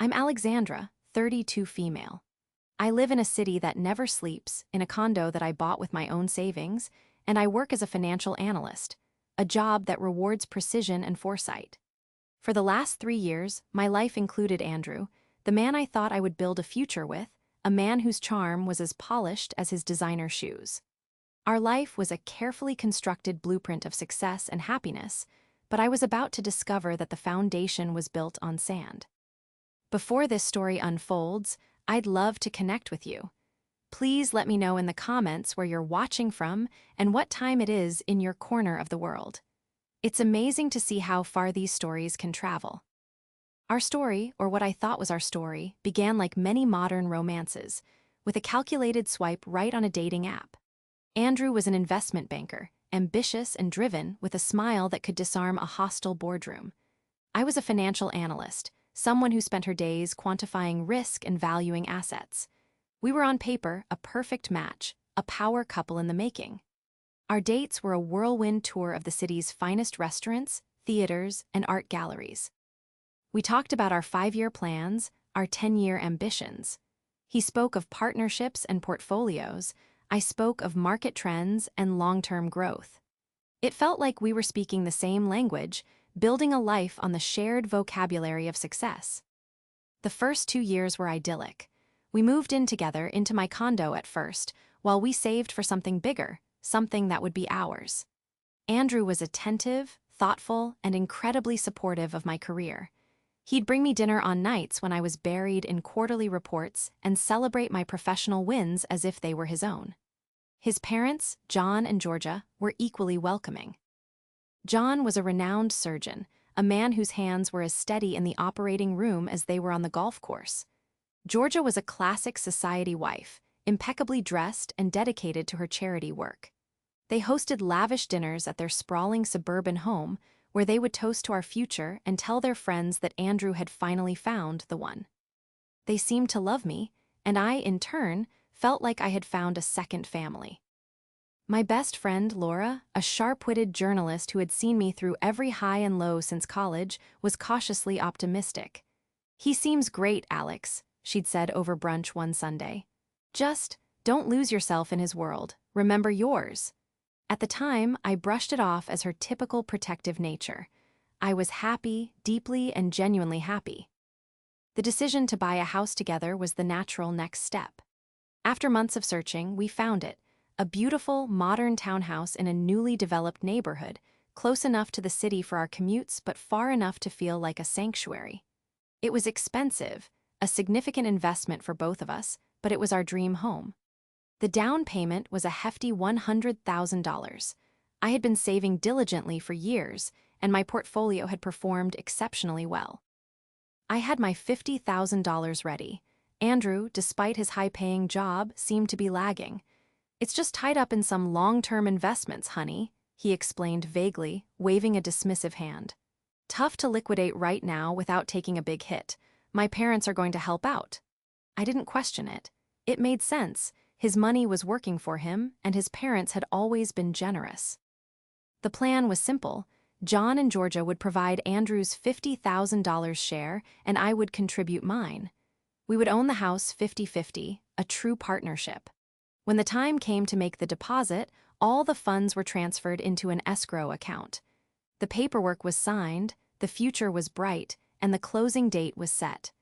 I'm Alexandra, 32 female. I live in a city that never sleeps, in a condo that I bought with my own savings, and I work as a financial analyst, a job that rewards precision and foresight. For the last 3 years, my life included Andrew, the man I thought I would build a future with, a man whose charm was as polished as his designer shoes. Our life was a carefully constructed blueprint of success and happiness, but I was about to discover that the foundation was built on sand. Before this story unfolds, I'd love to connect with you. Please let me know in the comments where you're watching from and what time it is in your corner of the world. It's amazing to see how far these stories can travel. Our story, or what I thought was our story, began like many modern romances, with a calculated swipe right on a dating app. Andrew was an investment banker, ambitious and driven, with a smile that could disarm a hostile boardroom. I was a financial analyst, someone who spent her days quantifying risk and valuing assets. We were on paper a perfect match, a power couple in the making. Our dates were a whirlwind tour of the city's finest restaurants, theaters, and art galleries. We talked about our 5-year plans, our 10-year ambitions. He spoke of partnerships and portfolios. I spoke of market trends and long-term growth. It felt like we were speaking the same language, building a life on the shared vocabulary of success. The first 2 years were idyllic. We moved in together into my condo at first, while we saved for something bigger, something that would be ours. Andrew was attentive, thoughtful, and incredibly supportive of my career. He'd bring me dinner on nights when I was buried in quarterly reports and celebrate my professional wins as if they were his own. His parents, John and Georgia, were equally welcoming. John was a renowned surgeon, a man whose hands were as steady in the operating room as they were on the golf course. Georgia was a classic society wife, impeccably dressed and dedicated to her charity work. They hosted lavish dinners at their sprawling suburban home, where they would toast to our future and tell their friends that Andrew had finally found the one. They seemed to love me, and I, in turn, felt like I had found a second family. My best friend, Laura, a sharp-witted journalist who had seen me through every high and low since college, was cautiously optimistic. "He seems great, Alex," she'd said over brunch one Sunday. "Just don't lose yourself in his world. Remember yours." At the time, I brushed it off as her typical protective nature. I was happy, deeply and genuinely happy. The decision to buy a house together was the natural next step. After months of searching, we found it, a beautiful, modern townhouse in a newly developed neighborhood, close enough to the city for our commutes but far enough to feel like a sanctuary. It was expensive, a significant investment for both of us, but it was our dream home. The down payment was a hefty $100,000. I had been saving diligently for years, and my portfolio had performed exceptionally well. I had my $50,000 ready. Andrew, despite his high-paying job, seemed to be lagging. "It's just tied up in some long-term investments, honey," he explained vaguely, waving a dismissive hand. "Tough to liquidate right now without taking a big hit. My parents are going to help out." I didn't question it. It made sense. His money was working for him, and his parents had always been generous. The plan was simple. John and Georgia would provide Andrew's $50,000 share, and I would contribute mine. We would own the house 50-50, a true partnership. When the time came to make the deposit, all the funds were transferred into an escrow account. The paperwork was signed, the future was bright, and the closing date was set.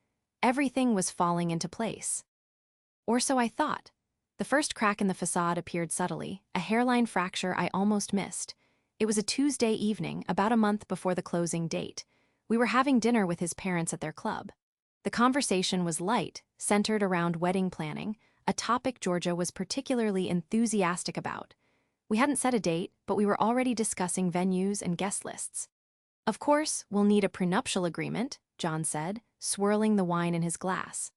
Everything was falling into place. Or so I thought. The first crack in the facade appeared subtly, a hairline fracture I almost missed. It was a Tuesday evening, about a month before the closing date. We were having dinner with his parents at their club. The conversation was light, centered around wedding planning, a topic Georgia was particularly enthusiastic about. We hadn't set a date, but we were already discussing venues and guest lists. "Of course, we'll need a prenuptial agreement," John said, swirling the wine in his glass.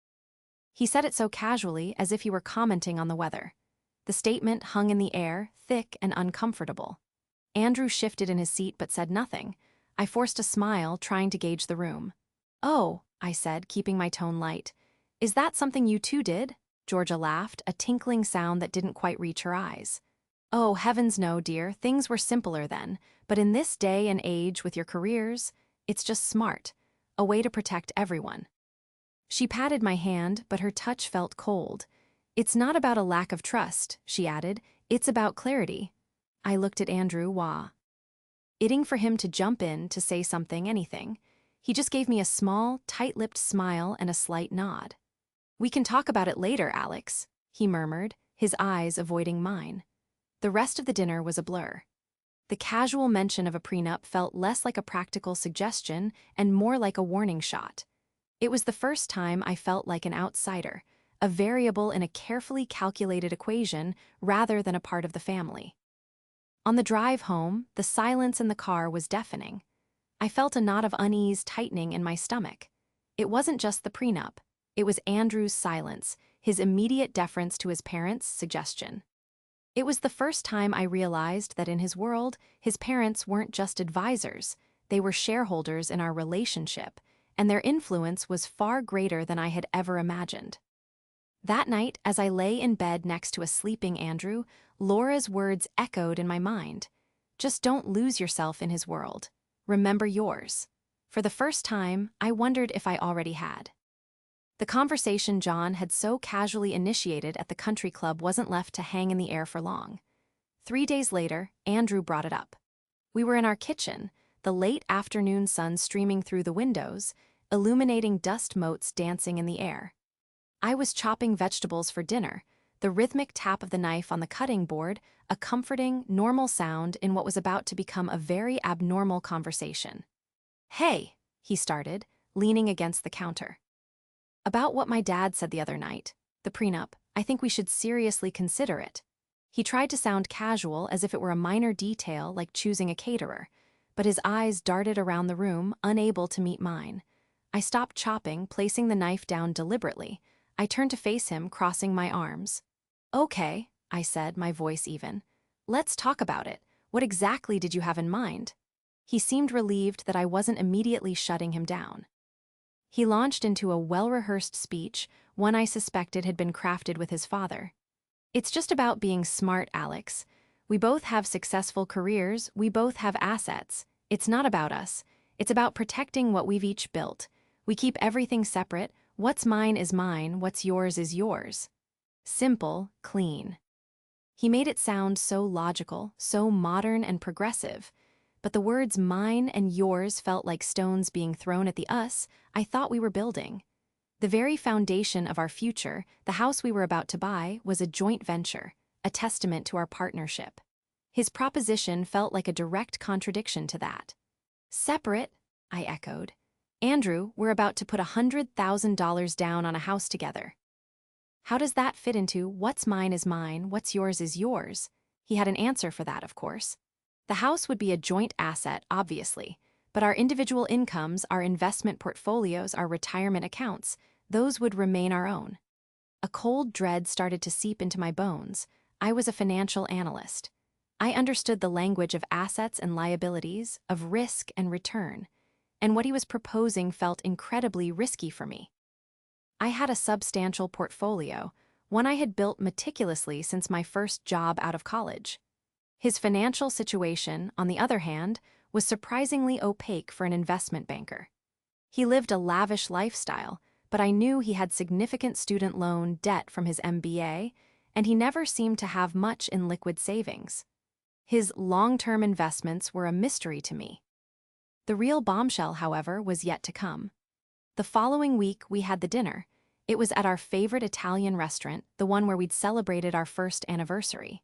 He said it so casually, as if he were commenting on the weather. The statement hung in the air, thick and uncomfortable. Andrew shifted in his seat but said nothing. I forced a smile, trying to gauge the room. "Oh," I said, keeping my tone light. "Is that something you two did?" Georgia laughed, a tinkling sound that didn't quite reach her eyes. "Oh, heavens no, dear, things were simpler then, but in this day and age with your careers, it's just smart, a way to protect everyone." She patted my hand, but her touch felt cold. "It's not about a lack of trust," she added. "It's about clarity." I looked at Andrew, waiting for him to jump in, to say something, anything. He just gave me a small, tight-lipped smile and a slight nod. "We can talk about it later, Alex," he murmured, his eyes avoiding mine. The rest of the dinner was a blur. The casual mention of a prenup felt less like a practical suggestion and more like a warning shot. It was the first time I felt like an outsider, a variable in a carefully calculated equation rather than a part of the family. On the drive home, the silence in the car was deafening. I felt a knot of unease tightening in my stomach. It wasn't just the prenup. It was Andrew's silence, his immediate deference to his parents' suggestion. It was the first time I realized that in his world, his parents weren't just advisors, they were shareholders in our relationship, and their influence was far greater than I had ever imagined. That night, as I lay in bed next to a sleeping Andrew, Laura's words echoed in my mind. "Just don't lose yourself in his world. Remember yours." For the first time, I wondered if I already had. The conversation John had so casually initiated at the country club wasn't left to hang in the air for long. 3 days later, Andrew brought it up. We were in our kitchen, the late afternoon sun streaming through the windows, illuminating dust motes dancing in the air. I was chopping vegetables for dinner, the rhythmic tap of the knife on the cutting board, a comforting, normal sound in what was about to become a very abnormal conversation. "Hey," he started, leaning against the counter. "About what my dad said the other night, the prenup, I think we should seriously consider it." He tried to sound casual, as if it were a minor detail like choosing a caterer, but his eyes darted around the room, unable to meet mine. I stopped chopping, placing the knife down deliberately. I turned to face him, crossing my arms. "Okay," I said, my voice even. "Let's talk about it. What exactly did you have in mind?" He seemed relieved that I wasn't immediately shutting him down. He launched into a well-rehearsed speech, one I suspected had been crafted with his father. "It's just about being smart, Alex. We both have successful careers, we both have assets. It's not about us. It's about protecting what we've each built. We keep everything separate. What's mine is mine, what's yours is yours." Simple, clean. He made it sound so logical, so modern and progressive. But the words mine and yours felt like stones being thrown at the us I thought we were building. The very foundation of our future, the house we were about to buy, was a joint venture, a testament to our partnership. His proposition felt like a direct contradiction to that. "Separate?" I echoed. "Andrew, we're about to put $100,000 down on a house together." How does that fit into what's mine is mine, what's yours is yours? He had an answer for that, of course. The house would be a joint asset, obviously, but our individual incomes, our investment portfolios, our retirement accounts, those would remain our own. A cold dread started to seep into my bones. I was a financial analyst. I understood the language of assets and liabilities, of risk and return, and what he was proposing felt incredibly risky for me. I had a substantial portfolio, one I had built meticulously since my first job out of college. His financial situation, on the other hand, was surprisingly opaque for an investment banker. He lived a lavish lifestyle, but I knew he had significant student loan debt from his MBA, and he never seemed to have much in liquid savings. His long-term investments were a mystery to me. The real bombshell, however, was yet to come. The following week, we had the dinner. It was at our favorite Italian restaurant, the one where we'd celebrated our first anniversary.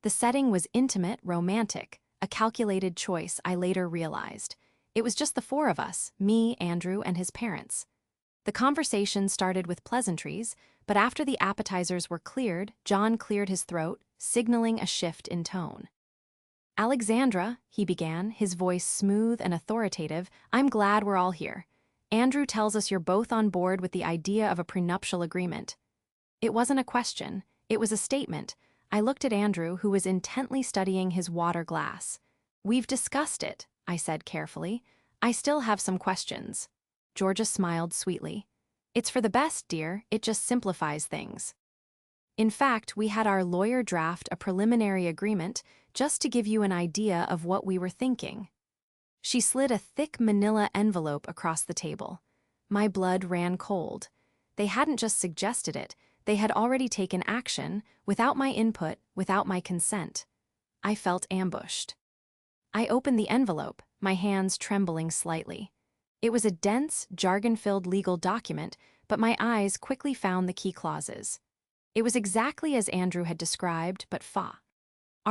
The setting was intimate, romantic, a calculated choice, I later realized. It was just the four of us, me, Andrew, and his parents. The conversation started with pleasantries, but after the appetizers were cleared, John cleared his throat, signaling a shift in tone. "Alexandra," he began, his voice smooth and authoritative, "I'm glad we're all here. Andrew tells us you're both on board with the idea of a prenuptial agreement." It wasn't a question, it was a statement. I looked at Andrew, who was intently studying his water glass. "We've discussed it," I said carefully. "I still have some questions." Georgia smiled sweetly. "It's for the best, dear, it just simplifies things." In fact, we had our lawyer draft a preliminary agreement just to give you an idea of what we were thinking. She slid a thick manila envelope across the table. My blood ran cold. They hadn't just suggested it, they had already taken action, without my input, without my consent. I felt ambushed. I opened the envelope, my hands trembling slightly. It was a dense, jargon-filled legal document, but my eyes quickly found the key clauses. It was exactly as Andrew had described, but far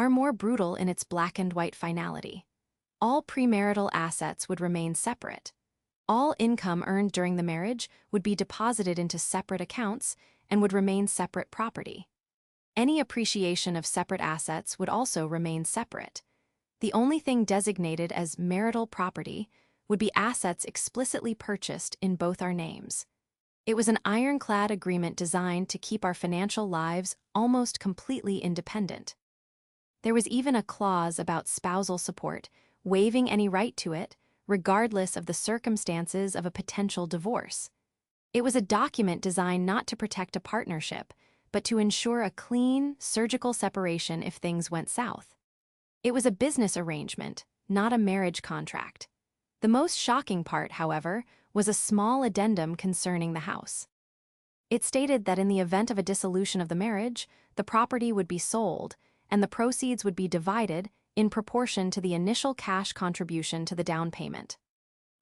more brutal in its black and white finality. All premarital assets would remain separate. All income earned during the marriage would be deposited into separate accounts and would remain separate property. Any appreciation of separate assets would also remain separate. The only thing designated as marital property would be assets explicitly purchased in both our names. It was an ironclad agreement designed to keep our financial lives almost completely independent. There was even a clause about spousal support, waiving any right to it, regardless of the circumstances of a potential divorce. It was a document designed not to protect a partnership, but to ensure a clean, surgical separation if things went south. It was a business arrangement, not a marriage contract. The most shocking part, however, was a small addendum concerning the house. It stated that in the event of a dissolution of the marriage, the property would be sold, and the proceeds would be divided in proportion to the initial cash contribution to the down payment.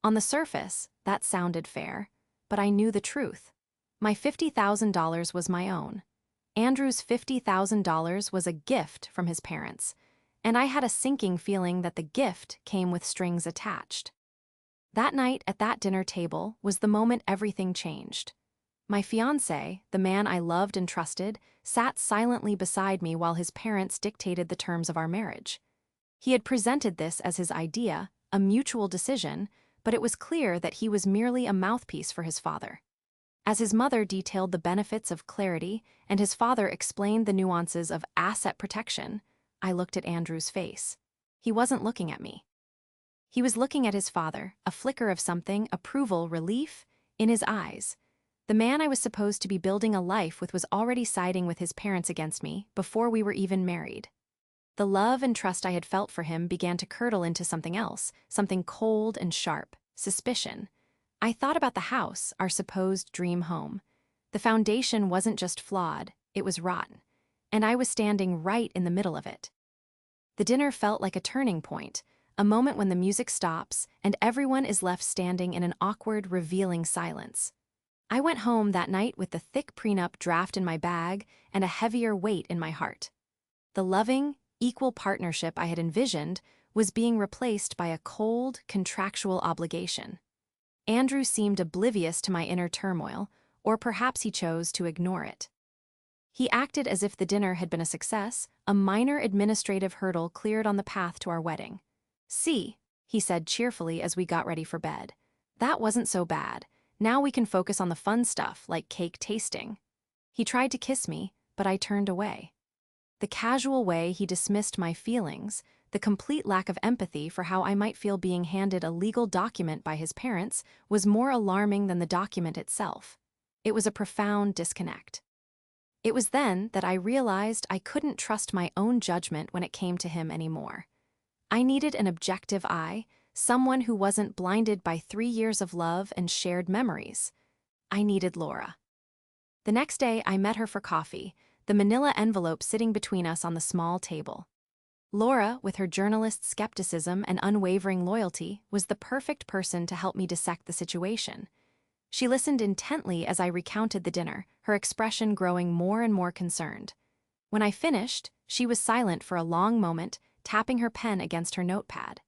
On the surface, that sounded fair, but I knew the truth. My $50,000 was my own. Andrew's $50,000 was a gift from his parents, and I had a sinking feeling that the gift came with strings attached. That night at that dinner table was the moment everything changed. My fiancé, the man I loved and trusted, sat silently beside me while his parents dictated the terms of our marriage. He had presented this as his idea, a mutual decision, but it was clear that he was merely a mouthpiece for his father. As his mother detailed the benefits of clarity and his father explained the nuances of asset protection, I looked at Andrew's face. He wasn't looking at me. He was looking at his father, a flicker of something, approval, relief, in his eyes. The man I was supposed to be building a life with was already siding with his parents against me before we were even married. The love and trust I had felt for him began to curdle into something else, something cold and sharp, suspicion. I thought about the house, our supposed dream home. The foundation wasn't just flawed, it was rotten, and I was standing right in the middle of it. The dinner felt like a turning point, a moment when the music stops and everyone is left standing in an awkward, revealing silence. I went home that night with the thick prenup draft in my bag and a heavier weight in my heart. The loving, equal partnership I had envisioned was being replaced by a cold, contractual obligation. Andrew seemed oblivious to my inner turmoil, or perhaps he chose to ignore it. He acted as if the dinner had been a success, a minor administrative hurdle cleared on the path to our wedding. "See," he said cheerfully as we got ready for bed. "That wasn't so bad. Now we can focus on the fun stuff, like cake tasting." He tried to kiss me, but I turned away. The casual way he dismissed my feelings, the complete lack of empathy for how I might feel being handed a legal document by his parents, was more alarming than the document itself. It was a profound disconnect. It was then that I realized I couldn't trust my own judgment when it came to him anymore. I needed an objective eye, someone who wasn't blinded by 3 years of love and shared memories. I needed Laura. The next day, I met her for coffee, the manila envelope sitting between us on the small table. Laura, with her journalist's skepticism and unwavering loyalty, was the perfect person to help me dissect the situation. She listened intently as I recounted the dinner, her expression growing more and more concerned. When I finished, she was silent for a long moment, tapping her pen against her notepad.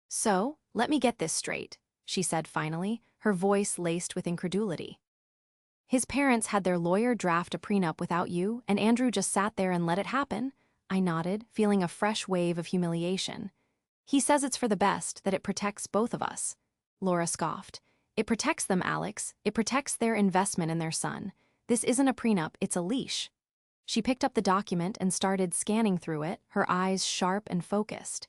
"So, let me get this straight," she said finally, her voice laced with incredulity. "His parents had their lawyer draft a prenup without you, and Andrew just sat there and let it happen?" I nodded, feeling a fresh wave of humiliation. "He says it's for the best, that it protects both of us." Laura scoffed. "It protects them, Alex. It protects their investment in their son. This isn't a prenup, it's a leash." She picked up the document and started scanning through it, her eyes sharp and focused.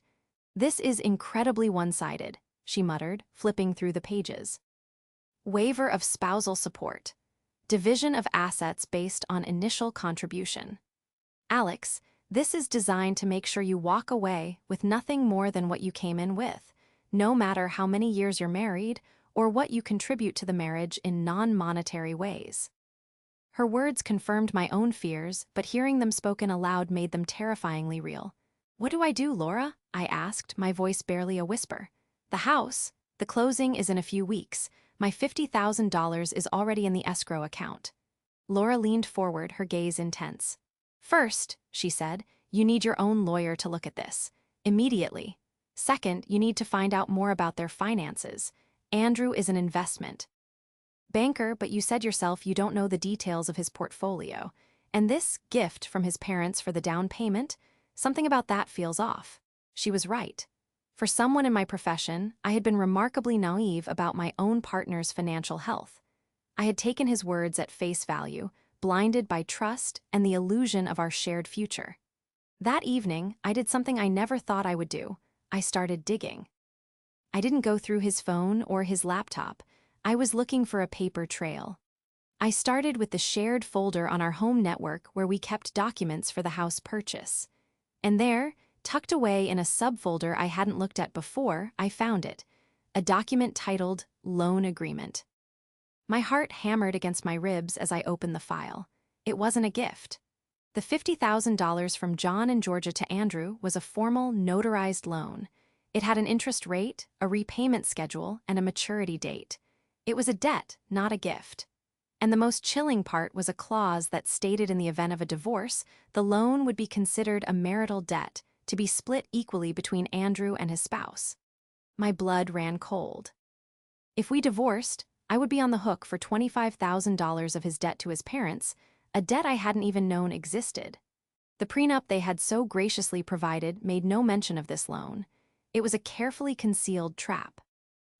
"This is incredibly one-sided," she muttered, flipping through the pages. "Waiver of spousal support. Division of assets based on initial contribution. Alex, this is designed to make sure you walk away with nothing more than what you came in with, no matter how many years you're married or what you contribute to the marriage in non-monetary ways. Her words confirmed my own fears, but hearing them spoken aloud made them terrifyingly real. "What do I do, Laura?" I asked, my voice barely a whisper. "The house. The closing is in a few weeks. My $50,000 is already in the escrow account." Laura leaned forward, her gaze intense. "First," she said, "you need your own lawyer to look at this. Immediately. Second, you need to find out more about their finances. Andrew is an investment banker, but you said yourself you don't know the details of his portfolio. And this gift from his parents for the down payment, something about that feels off." She was right. For someone in my profession, I had been remarkably naive about my own partner's financial health. I had taken his words at face value, blinded by trust and the illusion of our shared future. That evening, I did something I never thought I would do. I started digging. I didn't go through his phone or his laptop. I was looking for a paper trail. I started with the shared folder on our home network where we kept documents for the house purchase. And there, tucked away in a subfolder I hadn't looked at before, I found it. A document titled Loan Agreement. My heart hammered against my ribs as I opened the file. It wasn't a gift. The $50,000 from John and Georgia to Andrew was a formal, notarized loan. It had an interest rate, a repayment schedule, and a maturity date. It was a debt, not a gift. And the most chilling part was a clause that stated in the event of a divorce, the loan would be considered a marital debt, to be split equally between Andrew and his spouse. My blood ran cold. If we divorced, I would be on the hook for $25,000 of his debt to his parents, a debt I hadn't even known existed. The prenup they had so graciously provided made no mention of this loan. It was a carefully concealed trap.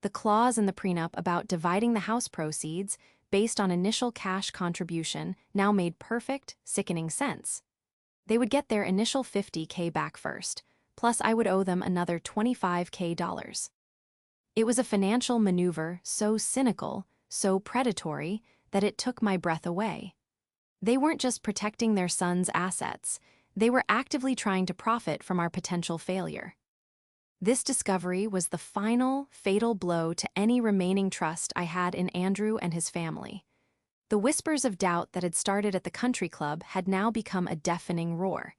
The clause in the prenup about dividing the house proceeds based on initial cash contribution now made perfect, sickening sense. They would get their initial $50K back first, plus I would owe them another $25K. It was a financial maneuver so cynical, so predatory, that it took my breath away. They weren't just protecting their son's assets, they were actively trying to profit from our potential failure. This discovery was the final, fatal blow to any remaining trust I had in Andrew and his family. The whispers of doubt that had started at the country club had now become a deafening roar.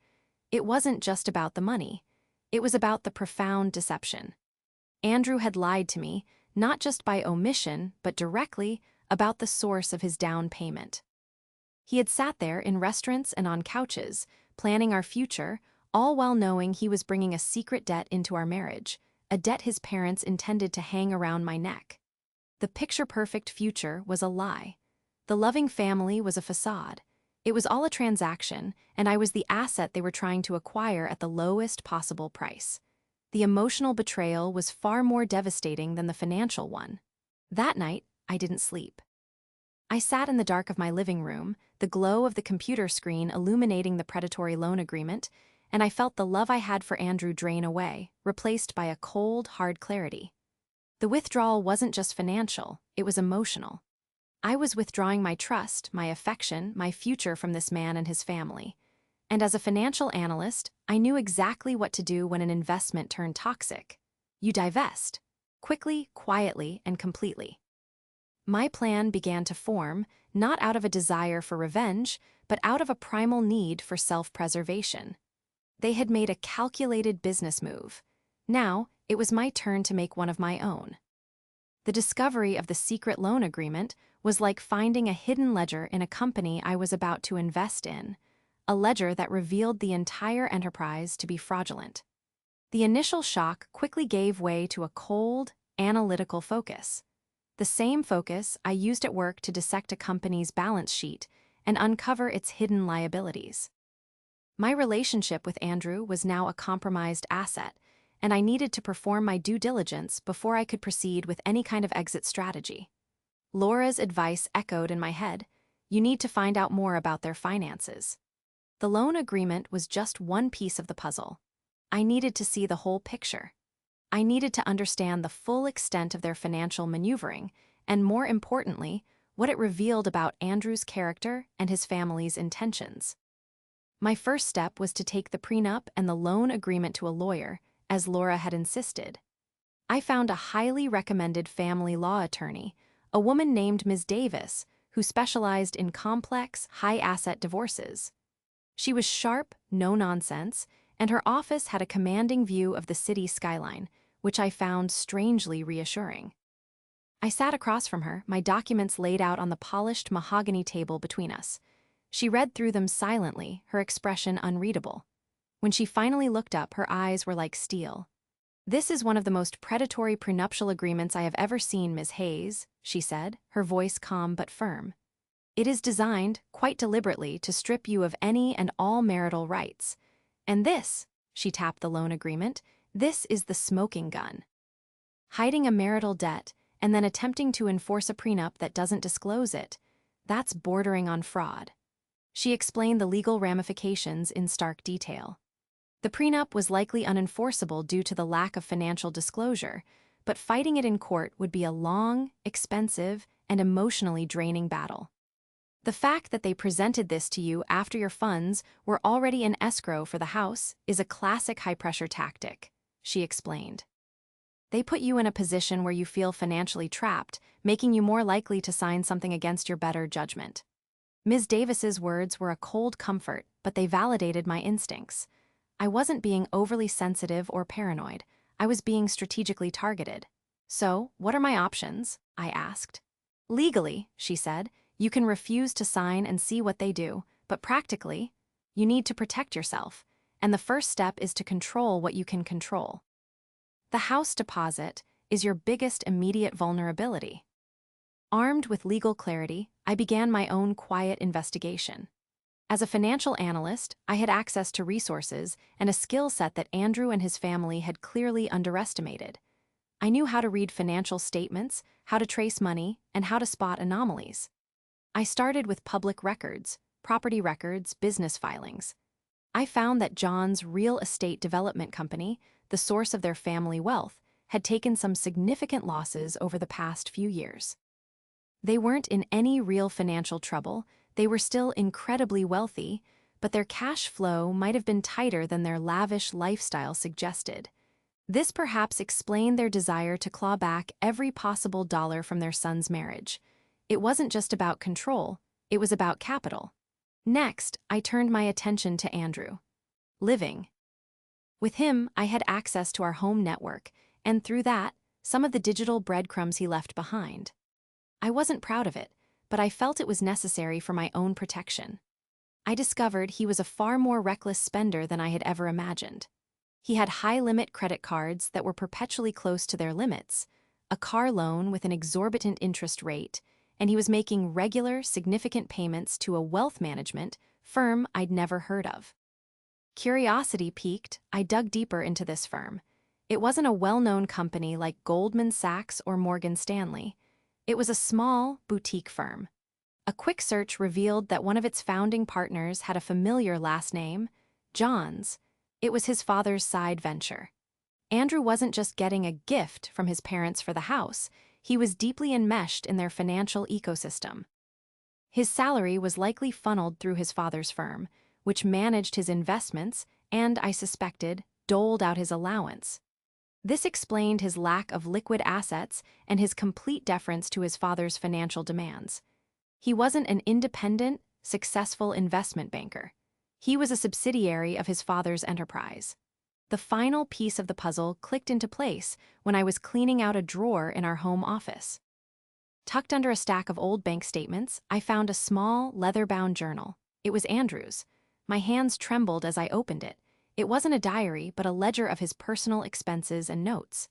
It wasn't just about the money. It was about the profound deception. Andrew had lied to me, not just by omission, but directly, about the source of his down payment. He had sat there in restaurants and on couches, planning our future, all while knowing he was bringing a secret debt into our marriage, a debt his parents intended to hang around my neck. The picture-perfect future was a lie. The loving family was a facade. It was all a transaction, and I was the asset they were trying to acquire at the lowest possible price. The emotional betrayal was far more devastating than the financial one. That night, I didn't sleep. I sat in the dark of my living room, the glow of the computer screen illuminating the predatory loan agreement, and I felt the love I had for Andrew drain away, replaced by a cold, hard clarity. The withdrawal wasn't just financial, it was emotional. I was withdrawing my trust, my affection, my future from this man and his family. And as a financial analyst, I knew exactly what to do when an investment turned toxic. You divest. Quickly, quietly, and completely. My plan began to form, not out of a desire for revenge, but out of a primal need for self-preservation. They had made a calculated business move. Now, it was my turn to make one of my own. The discovery of the secret loan agreement was like finding a hidden ledger in a company I was about to invest in, a ledger that revealed the entire enterprise to be fraudulent. The initial shock quickly gave way to a cold, analytical focus. The same focus I used at work to dissect a company's balance sheet and uncover its hidden liabilities. My relationship with Andrew was now a compromised asset, and I needed to perform my due diligence before I could proceed with any kind of exit strategy. Laura's advice echoed in my head: you need to find out more about their finances. The loan agreement was just one piece of the puzzle. I needed to see the whole picture. I needed to understand the full extent of their financial maneuvering, and more importantly, what it revealed about Andrew's character and his family's intentions. My first step was to take the prenup and the loan agreement to a lawyer, as Laura had insisted. I found a highly recommended family law attorney, a woman named Ms. Davis, who specialized in complex, high-asset divorces. She was sharp, no-nonsense, and her office had a commanding view of the city skyline, which I found strangely reassuring. I sat across from her, my documents laid out on the polished mahogany table between us. She read through them silently, her expression unreadable. When she finally looked up, her eyes were like steel. "This is one of the most predatory prenuptial agreements I have ever seen, Ms. Hayes," she said, her voice calm but firm. "It is designed, quite deliberately, to strip you of any and all marital rights. And this," she tapped the loan agreement, "this is the smoking gun. Hiding a marital debt and then attempting to enforce a prenup that doesn't disclose it, that's bordering on fraud." She explained the legal ramifications in stark detail. The prenup was likely unenforceable due to the lack of financial disclosure, but fighting it in court would be a long, expensive, and emotionally draining battle. "The fact that they presented this to you after your funds were already in escrow for the house is a classic high-pressure tactic," she explained. "They put you in a position where you feel financially trapped, making you more likely to sign something against your better judgment." Ms. Davis's words were a cold comfort, but they validated my instincts. I wasn't being overly sensitive or paranoid. I was being strategically targeted. "So, what are my options?" I asked. "Legally," she said, "you can refuse to sign and see what they do, but practically, you need to protect yourself, and the first step is to control what you can control. The house deposit is your biggest immediate vulnerability." Armed with legal clarity, I began my own quiet investigation. As a financial analyst, I had access to resources and a skill set that Andrew and his family had clearly underestimated. I knew how to read financial statements, how to trace money, and how to spot anomalies. I started with public records, property records, business filings. I found that John's real estate development company, the source of their family wealth, had taken some significant losses over the past few years. They weren't in any real financial trouble. They were still incredibly wealthy, but their cash flow might have been tighter than their lavish lifestyle suggested. This perhaps explained their desire to claw back every possible dollar from their son's marriage. It wasn't just about control, it was about capital. Next, I turned my attention to Andrew. Living. With him, I had access to our home network, and through that, some of the digital breadcrumbs he left behind. I wasn't proud of it, but I felt it was necessary for my own protection. I discovered he was a far more reckless spender than I had ever imagined. He had high-limit credit cards that were perpetually close to their limits, a car loan with an exorbitant interest rate, and he was making regular, significant payments to a wealth management firm I'd never heard of. Curiosity piqued, I dug deeper into this firm. It wasn't a well-known company like Goldman Sachs or Morgan Stanley. It was a small, boutique firm. A quick search revealed that one of its founding partners had a familiar last name, Johns. It was his father's side venture. Andrew wasn't just getting a gift from his parents for the house, he was deeply enmeshed in their financial ecosystem. His salary was likely funneled through his father's firm, which managed his investments and, I suspected, doled out his allowance. This explained his lack of liquid assets and his complete deference to his father's financial demands. He wasn't an independent, successful investment banker. He was a subsidiary of his father's enterprise. The final piece of the puzzle clicked into place when I was cleaning out a drawer in our home office. Tucked under a stack of old bank statements, I found a small, leather-bound journal. It was Andrew's. My hands trembled as I opened it. It wasn't a diary, but a ledger of his personal expenses and notes.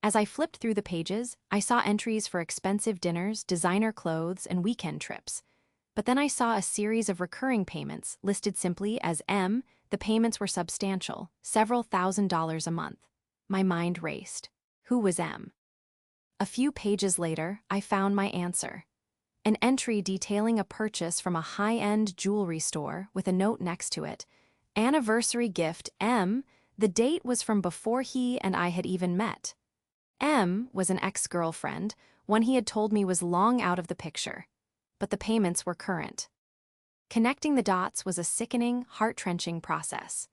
As I flipped through the pages, I saw entries for expensive dinners, designer clothes, and weekend trips. But then I saw a series of recurring payments listed simply as M. The payments were substantial, several $1,000s a month. My mind raced. Who was M? A few pages later, I found my answer. An entry detailing a purchase from a high-end jewelry store with a note next to it. Anniversary gift M. The date was from before he and I had even met. M was an ex-girlfriend, one he had told me was long out of the picture. But the payments were current. Connecting the dots was a sickening, heart-wrenching process.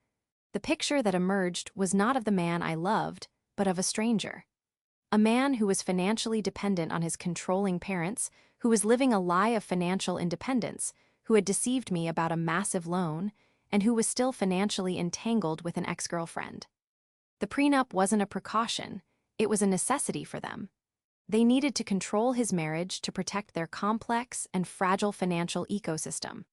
The picture that emerged was not of the man I loved, but of a stranger. A man who was financially dependent on his controlling parents, who was living a lie of financial independence, who had deceived me about a massive loan, and who was still financially entangled with an ex-girlfriend. The prenup wasn't a precaution, it was a necessity for them. They needed to control his marriage to protect their complex and fragile financial ecosystem.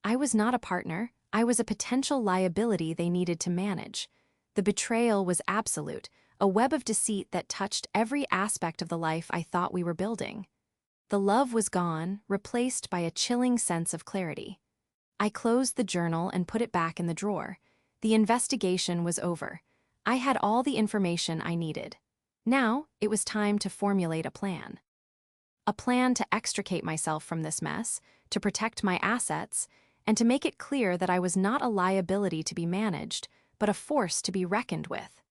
I was not a partner, I was a potential liability they needed to manage. The betrayal was absolute, a web of deceit that touched every aspect of the life I thought we were building. The love was gone, replaced by a chilling sense of clarity. I closed the journal and put it back in the drawer. The investigation was over. I had all the information I needed. Now, it was time to formulate a plan. A plan to extricate myself from this mess, to protect my assets, and to make it clear that I was not a liability to be managed, but a force to be reckoned with.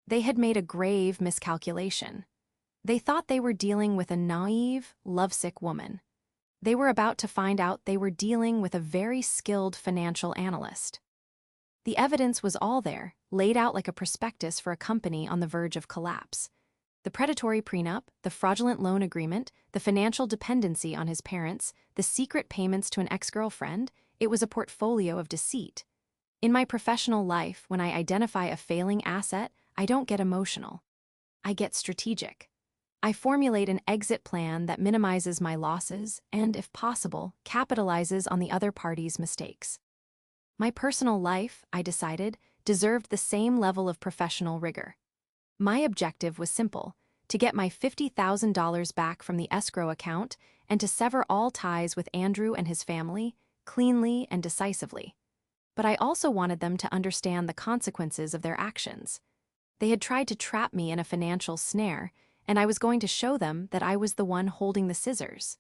They had made a grave miscalculation. They thought they were dealing with a naive, lovesick woman. They were about to find out they were dealing with a very skilled financial analyst. The evidence was all there, laid out like a prospectus for a company on the verge of collapse. The predatory prenup, the fraudulent loan agreement, the financial dependency on his parents, the secret payments to an ex-girlfriend, it was a portfolio of deceit. In my professional life, when I identify a failing asset, I don't get emotional. I get strategic. I formulate an exit plan that minimizes my losses and, if possible, capitalizes on the other party's mistakes. My personal life, I decided, deserved the same level of professional rigor. My objective was simple: to get my $50,000 back from the escrow account and to sever all ties with Andrew and his family, cleanly and decisively. But I also wanted them to understand the consequences of their actions. They had tried to trap me in a financial snare, and I was going to show them that I was the one holding the scissors.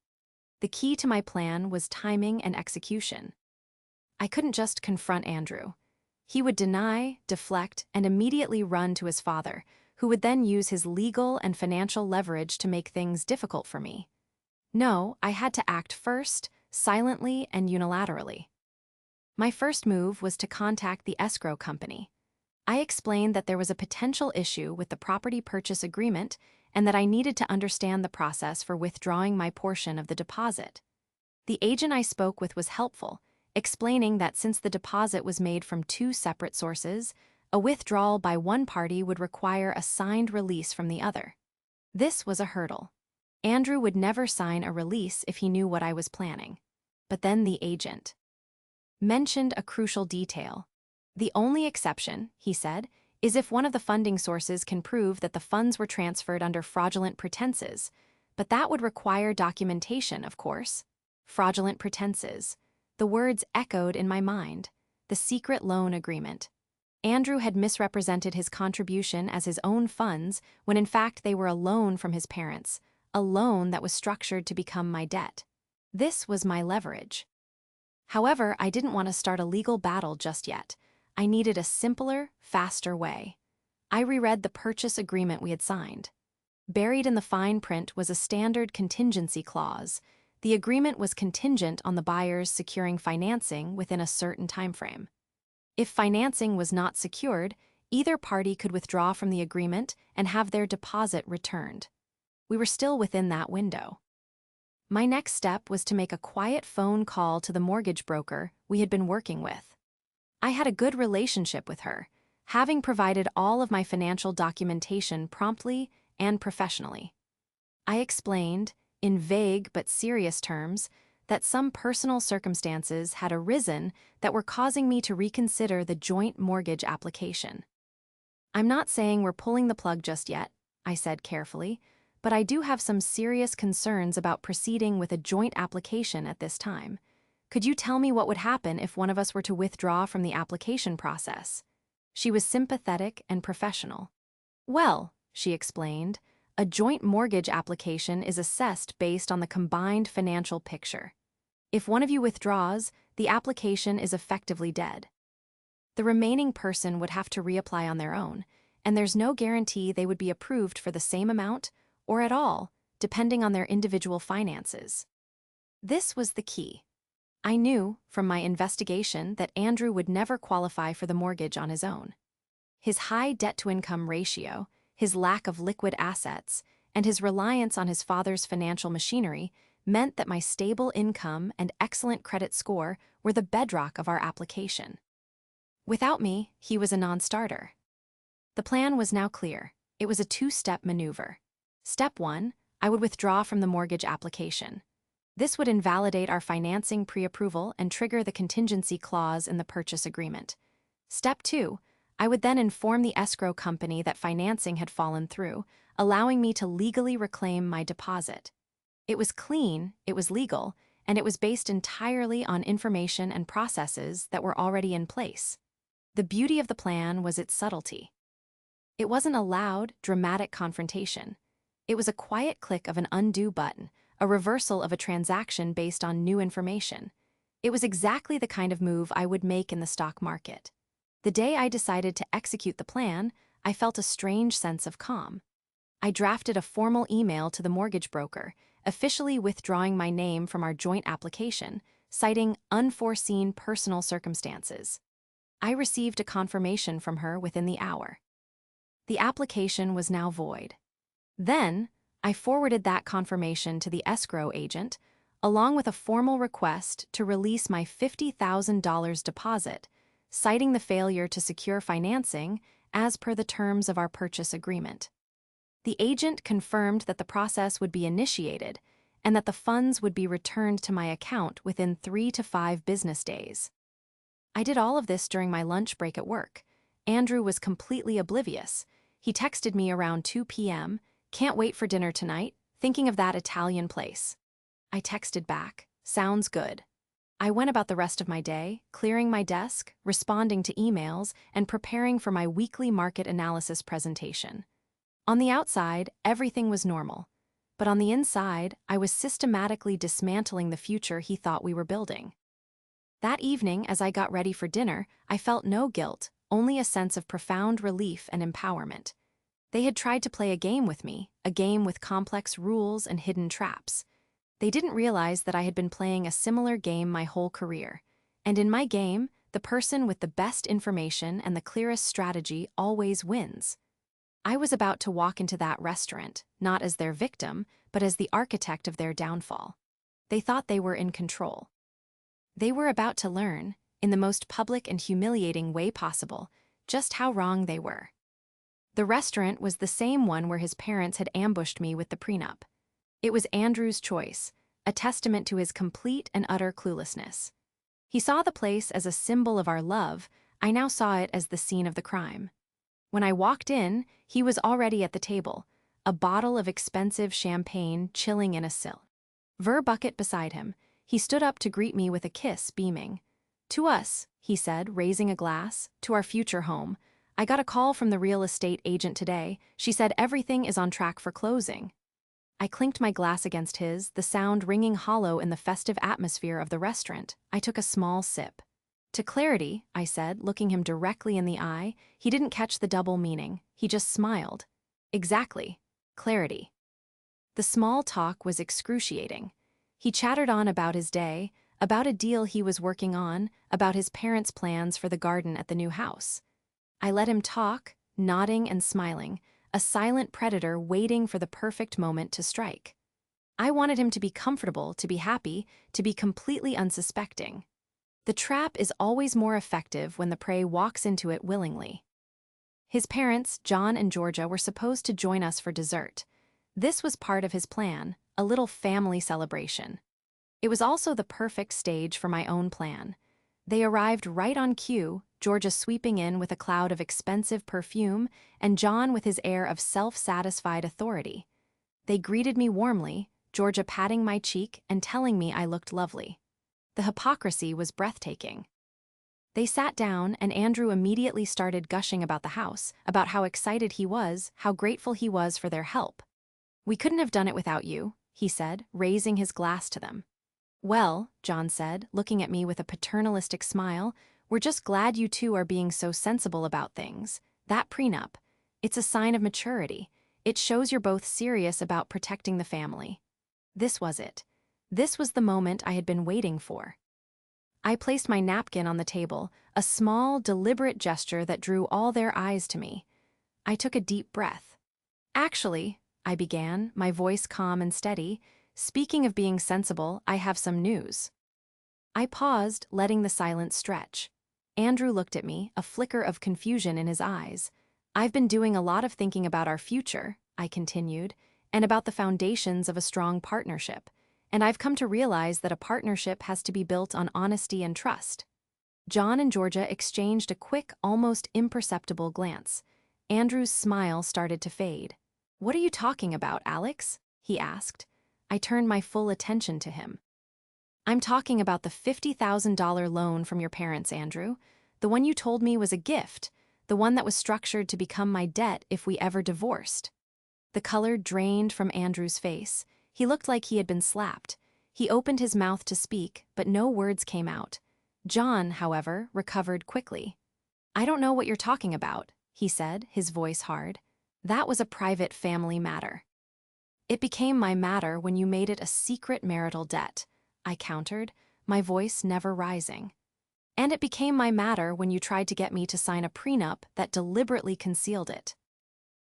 The key to my plan was timing and execution. I couldn't just confront Andrew. He would deny, deflect, and immediately run to his father, who would then use his legal and financial leverage to make things difficult for me. No, I had to act first, silently and unilaterally. My first move was to contact the escrow company. I explained that there was a potential issue with the property purchase agreement and that I needed to understand the process for withdrawing my portion of the deposit. The agent I spoke with was helpful, explaining that since the deposit was made from two separate sources, a withdrawal by one party would require a signed release from the other. This was a hurdle. Andrew would never sign a release if he knew what I was planning. But then the agent mentioned a crucial detail. The only exception, he said, is if one of the funding sources can prove that the funds were transferred under fraudulent pretenses, but that would require documentation, of course. Fraudulent pretenses. The words echoed in my mind. The secret loan agreement. Andrew had misrepresented his contribution as his own funds when in fact they were a loan from his parents, a loan that was structured to become my debt. This was my leverage. However, I didn't want to start a legal battle just yet. I needed a simpler, faster way. I reread the purchase agreement we had signed. Buried in the fine print was a standard contingency clause. The agreement was contingent on the buyers securing financing within a certain timeframe. If financing was not secured, either party could withdraw from the agreement and have their deposit returned. We were still within that window. My next step was to make a quiet phone call to the mortgage broker we had been working with. I had a good relationship with her, having provided all of my financial documentation promptly and professionally. I explained, in vague but serious terms, that some personal circumstances had arisen that were causing me to reconsider the joint mortgage application. "I'm not saying we're pulling the plug just yet," I said carefully, "but I do have some serious concerns about proceeding with a joint application at this time. Could you tell me what would happen if one of us were to withdraw from the application process?" She was sympathetic and professional. "Well," she explained, "a joint mortgage application is assessed based on the combined financial picture. If one of you withdraws, the application is effectively dead. The remaining person would have to reapply on their own, and there's no guarantee they would be approved for the same amount or at all, depending on their individual finances." This was the key. I knew, from my investigation, that Andrew would never qualify for the mortgage on his own. His high debt-to-income ratio, his lack of liquid assets, and his reliance on his father's financial machinery meant that my stable income and excellent credit score were the bedrock of our application. Without me, he was a non-starter. The plan was now clear. It was a two-step maneuver. Step 1, I would withdraw from the mortgage application. This would invalidate our financing pre-approval and trigger the contingency clause in the purchase agreement. Step 2, I would then inform the escrow company that financing had fallen through, allowing me to legally reclaim my deposit. It was clean, it was legal, and it was based entirely on information and processes that were already in place. The beauty of the plan was its subtlety. It wasn't a loud, dramatic confrontation. It was a quiet click of an undo button, a reversal of a transaction based on new information. It was exactly the kind of move I would make in the stock market. The day I decided to execute the plan, I felt a strange sense of calm. I drafted a formal email to the mortgage broker, officially withdrawing my name from our joint application, citing unforeseen personal circumstances. I received a confirmation from her within the hour. The application was now void. Then, I forwarded that confirmation to the escrow agent, along with a formal request to release my $50,000 deposit, citing the failure to secure financing as per the terms of our purchase agreement. The agent confirmed that the process would be initiated and that the funds would be returned to my account within 3 to 5 business days. I did all of this during my lunch break at work. Andrew was completely oblivious. He texted me around 2 p.m., "Can't wait for dinner tonight, thinking of that Italian place." I texted back, "Sounds good." I went about the rest of my day, clearing my desk, responding to emails, and preparing for my weekly market analysis presentation. On the outside, everything was normal. But on the inside, I was systematically dismantling the future he thought we were building. That evening, as I got ready for dinner, I felt no guilt, only a sense of profound relief and empowerment. They had tried to play a game with me, a game with complex rules and hidden traps. They didn't realize that I had been playing a similar game my whole career. And in my game, the person with the best information and the clearest strategy always wins. I was about to walk into that restaurant, not as their victim, but as the architect of their downfall. They thought they were in control. They were about to learn, in the most public and humiliating way possible, just how wrong they were. The restaurant was the same one where his parents had ambushed me with the prenup. It was Andrew's choice, a testament to his complete and utter cluelessness. He saw the place as a symbol of our love. I now saw it as the scene of the crime. When I walked in, he was already at the table, a bottle of expensive champagne chilling in a silver bucket beside him. He stood up to greet me with a kiss, beaming. "To us," he said, raising a glass, "to our future home. I got a call from the real estate agent today. She said everything is on track for closing." I clinked my glass against his, the sound ringing hollow in the festive atmosphere of the restaurant. I took a small sip. "To clarity," I said, looking him directly in the eye. He didn't catch the double meaning. He just smiled. "Exactly. Clarity." The small talk was excruciating. He chattered on about his day, about a deal he was working on, about his parents' plans for the garden at the new house. I let him talk, nodding and smiling, a silent predator waiting for the perfect moment to strike. I wanted him to be comfortable, to be happy, to be completely unsuspecting. The trap is always more effective when the prey walks into it willingly. His parents, John and Georgia, were supposed to join us for dessert. This was part of his plan, a little family celebration. It was also the perfect stage for my own plan. They arrived right on cue, Georgia sweeping in with a cloud of expensive perfume, and John with his air of self-satisfied authority. They greeted me warmly, Georgia patting my cheek and telling me I looked lovely. The hypocrisy was breathtaking. They sat down, and Andrew immediately started gushing about the house, about how excited he was, how grateful he was for their help. "We couldn't have done it without you," he said, raising his glass to them. "Well," John said, looking at me with a paternalistic smile, "we're just glad you two are being so sensible about things. That prenup, it's a sign of maturity. It shows you're both serious about protecting the family." This was it. This was the moment I had been waiting for. I placed my napkin on the table, a small, deliberate gesture that drew all their eyes to me. I took a deep breath. Actually, I began, my voice calm and steady, speaking of being sensible, I have some news. I paused, letting the silence stretch. Andrew looked at me, a flicker of confusion in his eyes. I've been doing a lot of thinking about our future, I continued, and about the foundations of a strong partnership. And I've come to realize that a partnership has to be built on honesty and trust. John and Georgia exchanged a quick, almost imperceptible glance. Andrew's smile started to fade. "What are you talking about, Alex?" he asked. I turned my full attention to him. "I'm talking about the $50,000 loan from your parents, Andrew. The one you told me was a gift, the one that was structured to become my debt if we ever divorced." The color drained from Andrew's face. He looked like he had been slapped. He opened his mouth to speak, but no words came out. John, however, recovered quickly. "I don't know what you're talking about," he said, his voice hard. "That was a private family matter." "It became my matter when you made it a secret marital debt," I countered, my voice never rising. "And it became my matter when you tried to get me to sign a prenup that deliberately concealed it."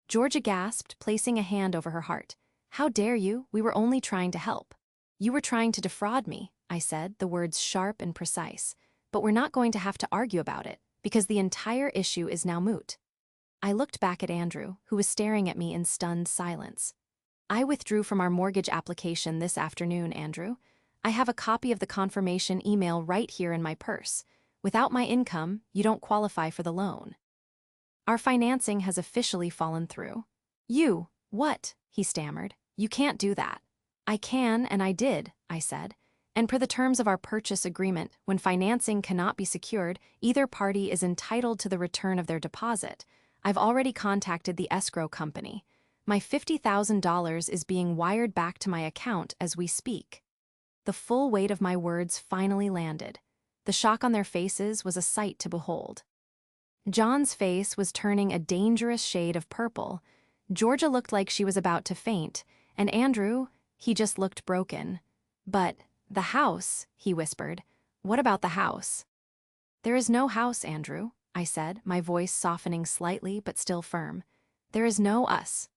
Georgia gasped, placing a hand over her heart. "How dare you? We were only trying to help." "You were trying to defraud me," I said, the words sharp and precise. "But we're not going to have to argue about it, because the entire issue is now moot." I looked back at Andrew, who was staring at me in stunned silence. "I withdrew from our mortgage application this afternoon, Andrew. I have a copy of the confirmation email right here in my purse. Without my income, you don't qualify for the loan. Our financing has officially fallen through." What?" he stammered. "You can't do that." "I can, and I did," I said. "And per the terms of our purchase agreement, when financing cannot be secured, either party is entitled to the return of their deposit. I've already contacted the escrow company. My $50,000 is being wired back to my account as we speak." The full weight of my words finally landed. The shock on their faces was a sight to behold. John's face was turning a dangerous shade of purple. Georgia looked like she was about to faint, and Andrew, he just looked broken. "But the house," he whispered. "What about the house?" "There is no house, Andrew," I said, my voice softening slightly but still firm. "There is no us.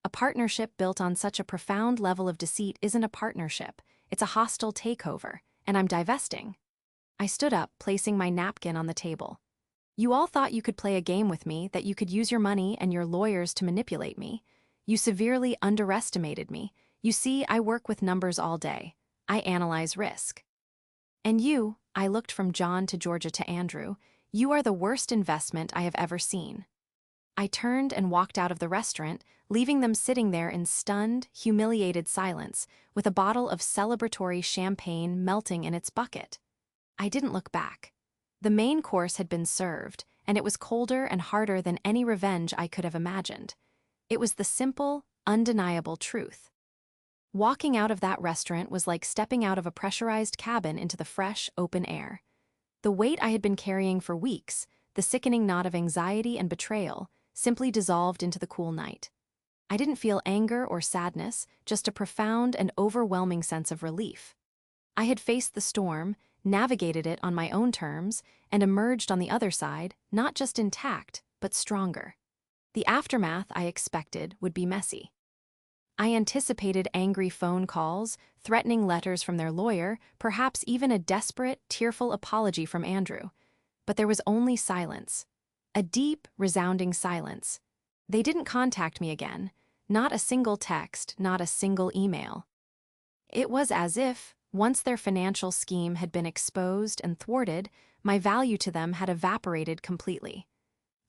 A partnership built on such a profound level of deceit isn't a partnership. It's a hostile takeover, and I'm divesting." I stood up, placing my napkin on the table. "You all thought you could play a game with me, that you could use your money and your lawyers to manipulate me. You severely underestimated me. You see, I work with numbers all day. I analyze risk. And you," I looked from John to Georgia to Andrew, "you are the worst investment I have ever seen." I turned and walked out of the restaurant, leaving them sitting there in stunned, humiliated silence, with a bottle of celebratory champagne melting in its bucket. I didn't look back. The main course had been served, and it was colder and harder than any revenge I could have imagined. It was the simple, undeniable truth. Walking out of that restaurant was like stepping out of a pressurized cabin into the fresh, open air. The weight I had been carrying for weeks, the sickening knot of anxiety and betrayal, simply dissolved into the cool night. I didn't feel anger or sadness, just a profound and overwhelming sense of relief. I had faced the storm, navigated it on my own terms, and emerged on the other side, not just intact, but stronger. The aftermath, I expected, would be messy. I anticipated angry phone calls, threatening letters from their lawyer, perhaps even a desperate, tearful apology from Andrew. But there was only silence. A deep, resounding silence. They didn't contact me again. Not a single text, not a single email. It was as if, once their financial scheme had been exposed and thwarted, my value to them had evaporated completely.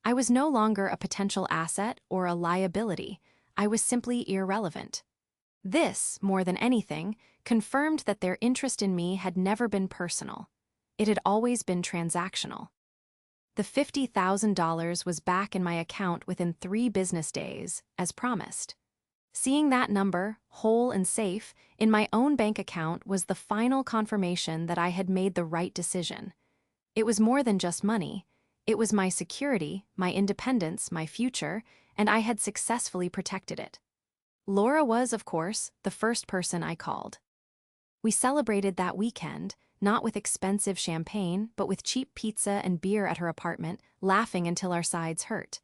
I was no longer a potential asset or a liability. I was simply irrelevant. This, more than anything, confirmed that their interest in me had never been personal. It had always been transactional. The $50,000 was back in my account within 3 business days, as promised. Seeing that number, whole and safe, in my own bank account was the final confirmation that I had made the right decision. It was more than just money. It was my security, my independence, my future, and I had successfully protected it. Laura was, of course, the first person I called. We celebrated that weekend, not with expensive champagne, but with cheap pizza and beer at her apartment, laughing until our sides hurt.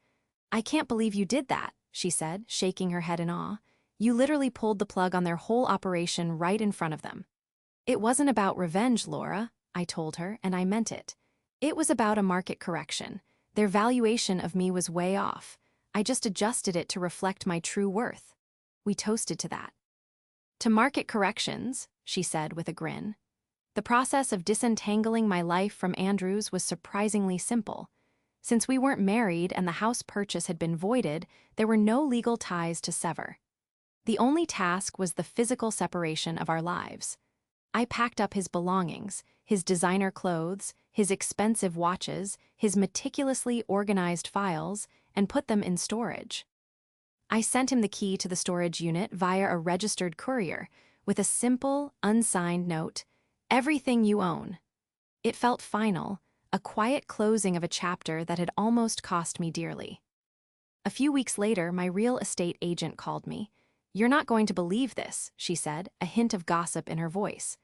"I can't believe you did that," she said, shaking her head in awe. "You literally pulled the plug on their whole operation right in front of them." "It wasn't about revenge, Laura," I told her, and I meant it. "It was about a market correction. Their valuation of me was way off. I just adjusted it to reflect my true worth." We toasted to that. "To market corrections," she said with a grin. The process of disentangling my life from Andrew's was surprisingly simple. Since we weren't married and the house purchase had been voided, there were no legal ties to sever. The only task was the physical separation of our lives. I packed up his belongings, his designer clothes, his expensive watches, his meticulously organized files, and put them in storage. I sent him the key to the storage unit via a registered courier, with a simple, unsigned note, "Everything you own." It felt final, a quiet closing of a chapter that had almost cost me dearly. A few weeks later, my real estate agent called me. "You're not going to believe this," she said, a hint of gossip in her voice.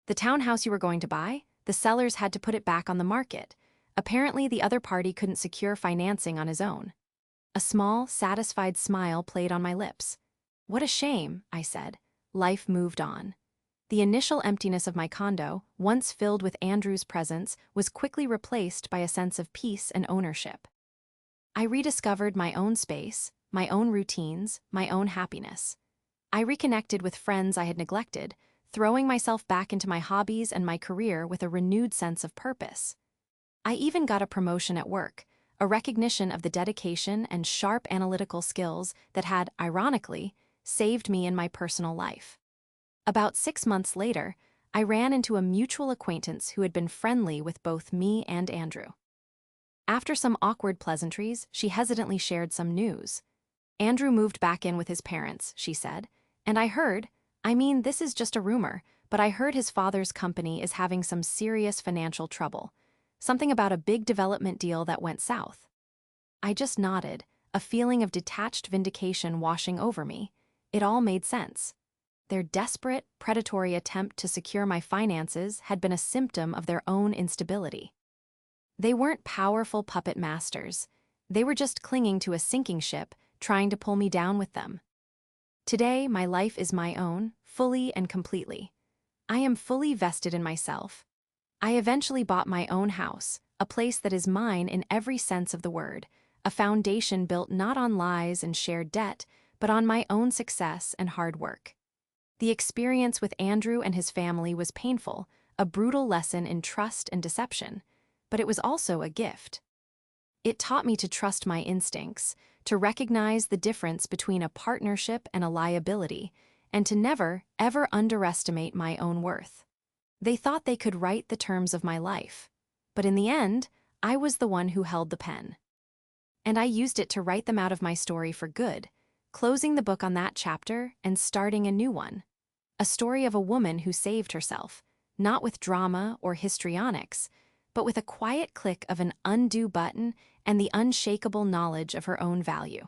"The townhouse you were going to buy, the sellers had to put it back on the market. Apparently, the other party couldn't secure financing on his own." A small, satisfied smile played on my lips. "What a shame," I said. Life moved on. The initial emptiness of my condo, once filled with Andrew's presence, was quickly replaced by a sense of peace and ownership. I rediscovered my own space, my own routines, my own happiness. I reconnected with friends I had neglected, throwing myself back into my hobbies and my career with a renewed sense of purpose. I even got a promotion at work, a recognition of the dedication and sharp analytical skills that had, ironically, saved me in my personal life. About 6 months later, I ran into a mutual acquaintance who had been friendly with both me and Andrew. After some awkward pleasantries, she hesitantly shared some news. "Andrew moved back in with his parents," she said, "and this is just a rumor, but I heard his father's company is having some serious financial trouble. Something about a big development deal that went south." I just nodded, a feeling of detached vindication washing over me. It all made sense. Their desperate, predatory attempt to secure my finances had been a symptom of their own instability. They weren't powerful puppet masters. They were just clinging to a sinking ship, trying to pull me down with them. Today, my life is my own, fully and completely. I am fully vested in myself. I eventually bought my own house, a place that is mine in every sense of the word, a foundation built not on lies and shared debt, but on my own success and hard work. The experience with Andrew and his family was painful, a brutal lesson in trust and deception, but it was also a gift. It taught me to trust my instincts, to recognize the difference between a partnership and a liability, and to never, ever underestimate my own worth. They thought they could write the terms of my life, but in the end, I was the one who held the pen. And I used it to write them out of my story for good, closing the book on that chapter and starting a new one. A story of a woman who saved herself, not with drama or histrionics, but with a quiet click of an undo button and the unshakable knowledge of her own value.